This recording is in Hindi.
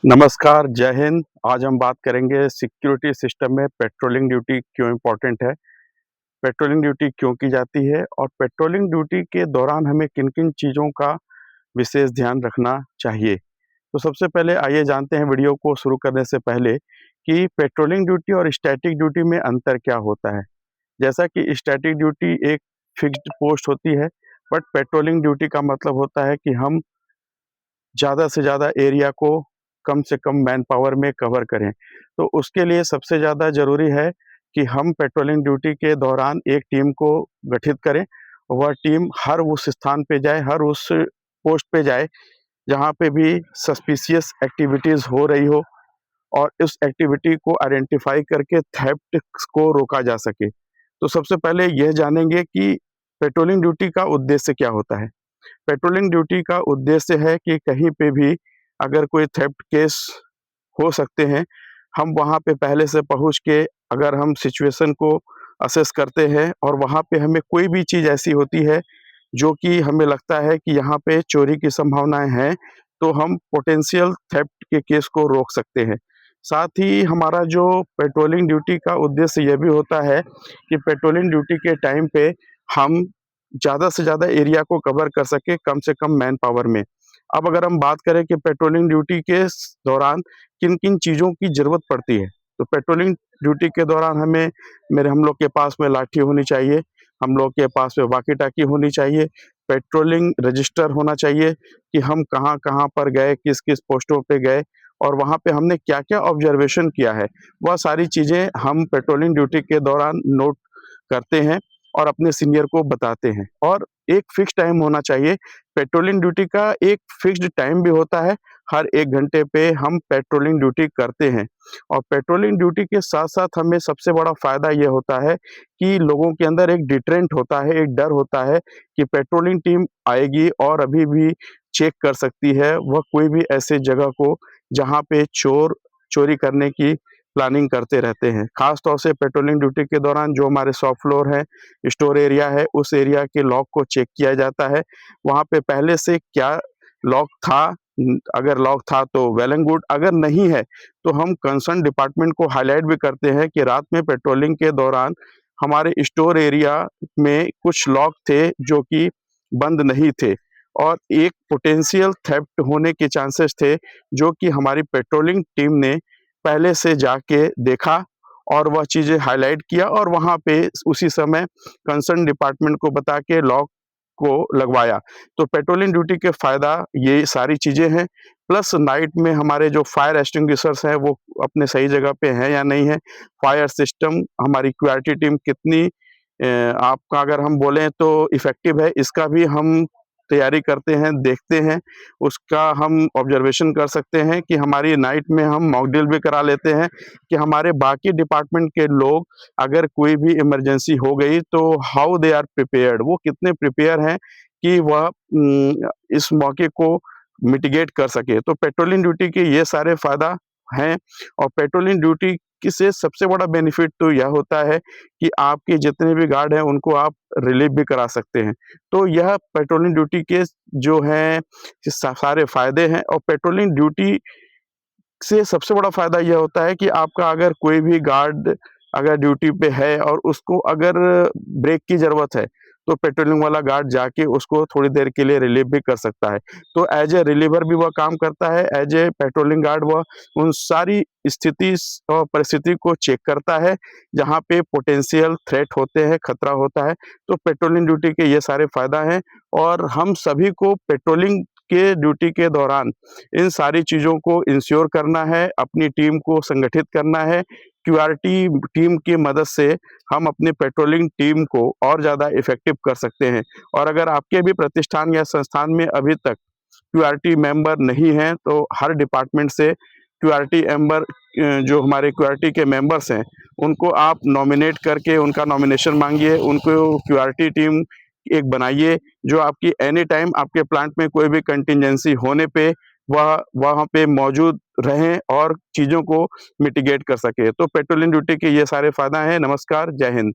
नमस्कार, जय हिंद। आज हम बात करेंगे सिक्योरिटी सिस्टम में पेट्रोलिंग ड्यूटी क्यों इम्पोर्टेंट है, पेट्रोलिंग ड्यूटी क्यों की जाती है और पेट्रोलिंग ड्यूटी के दौरान हमें किन-किन चीज़ों का विशेष ध्यान रखना चाहिए। तो सबसे पहले आइए जानते हैं वीडियो को शुरू करने से पहले कि पेट्रोलिंग ड्यूटी और स्टैटिक ड्यूटी में अंतर क्या होता है। जैसा कि स्टैटिक ड्यूटी एक फिक्स्ड पोस्ट होती है, बट पेट्रोलिंग ड्यूटी का मतलब होता है कि हम ज़्यादा से ज़्यादा एरिया को कम से कम मैन पावर में कवर करें। तो उसके लिए सबसे ज़्यादा ज़रूरी है कि हम पेट्रोलिंग ड्यूटी के दौरान एक टीम को गठित करें। वह टीम हर उस स्थान पे जाए, हर उस पोस्ट पे जाए, जहाँ पे भी सस्पिशियस एक्टिविटीज़ हो रही हो और उस एक्टिविटी को आइडेंटिफ़ाई करके थेफ्ट को रोका जा सके। तो सबसे पहले यह जानेंगे कि पेट्रोलिंग ड्यूटी का उद्देश्य क्या होता है। पेट्रोलिंग ड्यूटी का उद्देश्य है कि कहीं पे भी अगर कोई थेफ्ट केस हो सकते हैं, हम वहाँ पे पहले से पहुँच के अगर हम सिचुएशन को असेस करते हैं और वहाँ पे हमें कोई भी चीज़ ऐसी होती है, जो कि हमें लगता है कि यहाँ पे चोरी की संभावनाएँ हैं, तो हम पोटेंशियल थेफ्ट के केस को रोक सकते हैं। साथ ही हमारा जो पेट्रोलिंग ड्यूटी का उद्देश्य ये भी होता है कि पेट्रोलिंग ड्यूटी के टाइम पे हम ज़्यादा से ज़्यादा एरिया को कवर कर सकें, कम से कम मैन पावर में। अब अगर हम बात करें कि पेट्रोलिंग ड्यूटी के दौरान किन-किन चीज़ों की ज़रूरत पड़ती है, तो पेट्रोलिंग ड्यूटी के दौरान हम लोग के पास में लाठी होनी चाहिए, हम लोग के पास में वॉकी-टॉकी होनी चाहिए, पेट्रोलिंग रजिस्टर होना चाहिए कि हम कहाँ-कहाँ पर गए, किस-किस पोस्टों पे गए और वहाँ पे हमने क्या-क्या ऑब्जर्वेशन किया है। वह सारी चीज़ें हम पेट्रोलिंग ड्यूटी के दौरान नोट करते हैं और अपने सीनियर को बताते हैं और एक फिक्स टाइम होना चाहिए। पेट्रोलिंग ड्यूटी का एक फिक्स्ड टाइम भी होता है, हर 1 घंटे पे हम पेट्रोलिंग ड्यूटी करते हैं और पेट्रोलिंग ड्यूटी के साथ-साथ हमें सबसे बड़ा फ़ायदा ये होता है कि लोगों के अंदर एक डिटरेंट होता है, एक डर होता है कि पेट्रोलिंग टीम आएगी और अभी भी चेक कर सकती है, वह कोई भी ऐसे जगह को जहाँ पे चोर चोरी करने की प्लानिंग करते रहते हैं। ख़ास तौर से पेट्रोलिंग ड्यूटी के दौरान जो हमारे शॉप फ्लोर है, स्टोर एरिया है, उस एरिया के लॉक को चेक किया जाता है। वहाँ पे पहले से क्या लॉक था, अगर लॉक था तो वेल एंड गुड, अगर नहीं है तो हम कंसर्न डिपार्टमेंट को हाइलाइट भी करते हैं कि रात में पेट्रोलिंग के दौरान हमारे स्टोर एरिया में कुछ लॉक थे जो कि बंद नहीं थे और एक पोटेंशियल थेफ्ट होने के चांसेस थे, जो कि हमारी पेट्रोलिंग टीम ने पहले से जाके देखा और वह चीज़ें हाइलाइट किया और वहाँ पे उसी समय कंसर्न डिपार्टमेंट को बता के लॉक को लगवाया। तो पेट्रोलिंग ड्यूटी के फ़ायदा ये सारी चीज़ें हैं, प्लस नाइट में हमारे जो फायर एक्सटिंग्विशर्स हैं वो अपने सही जगह पे हैं या नहीं है, फायर सिस्टम हमारी क्यूआरटी टीम कितनी आपका अगर हम बोलें तो इफ़ेक्टिव है, इसका भी हम तैयारी करते हैं, देखते हैं। उसका हम ऑब्ज़र्वेशन कर सकते हैं कि हमारी नाइट में हम मॉक ड्रिल भी करा लेते हैं कि हमारे बाकी डिपार्टमेंट के लोग अगर कोई भी इमरजेंसी हो गई तो हाउ दे आर प्रिपेयर्ड, वो कितने प्रिपेयर हैं कि वह इस मौके को मिटिगेट कर सके। तो पेट्रोलिंग ड्यूटी के ये सारे फ़ायदा हैं और पेट्रोलिंग ड्यूटी की से सबसे बड़ा बेनिफिट तो यह होता है कि आपके जितने भी गार्ड हैं उनको आप रिलीव भी करा सकते हैं। तो यह पेट्रोलिंग ड्यूटी के जो हैं सारे फ़ायदे हैं और पेट्रोलिंग ड्यूटी से सबसे बड़ा फ़ायदा ये होता है कि आपका अगर कोई भी गार्ड अगर ड्यूटी पे है और उसको अगर ब्रेक की ज़रूरत है, तो पेट्रोलिंग वाला गार्ड जाके उसको थोड़ी देर के लिए रिलीव भी कर सकता है। तो एज़ ए रिलीवर भी वह काम करता है, एज़ ए पेट्रोलिंग गार्ड वह उन सारी स्थिति और परिस्थिति को चेक करता है, जहाँ पे पोटेंशियल थ्रेट होते हैं, खतरा होता है। तो पेट्रोलिंग ड्यूटी के ये सारे फ़ायदा हैं और हम सभी को पेट्रोलिंग के ड्यूटी के दौरान इन सारी चीज़ों को इंश्योर करना है, अपनी टीम को संगठित करना है। क्यूआरटी टीम की मदद से हम अपनी पेट्रोलिंग टीम को और ज़्यादा इफ़ेक्टिव कर सकते हैं और अगर आपके भी प्रतिष्ठान या संस्थान में अभी तक क्यूआरटी मेंबर नहीं हैं, तो हर डिपार्टमेंट से क्यूआरटी मेंबर जो हमारे क्यूआरटी के मेंबर्स हैं, उनको आप नॉमिनेट करके उनका नॉमिनेशन माँगिए, उनको क्यूआरटी टीम एक बनाइए, जो आपकी एनी टाइम आपके प्लांट में कोई भी कंटीजेंसी होने पे वह वहाँ पे मौजूद रहें और चीज़ों को मिटिगेट कर सकें। तो पेट्रोलिंग ड्यूटी के ये सारे फ़ायदा हैं। नमस्कार, जय हिंद।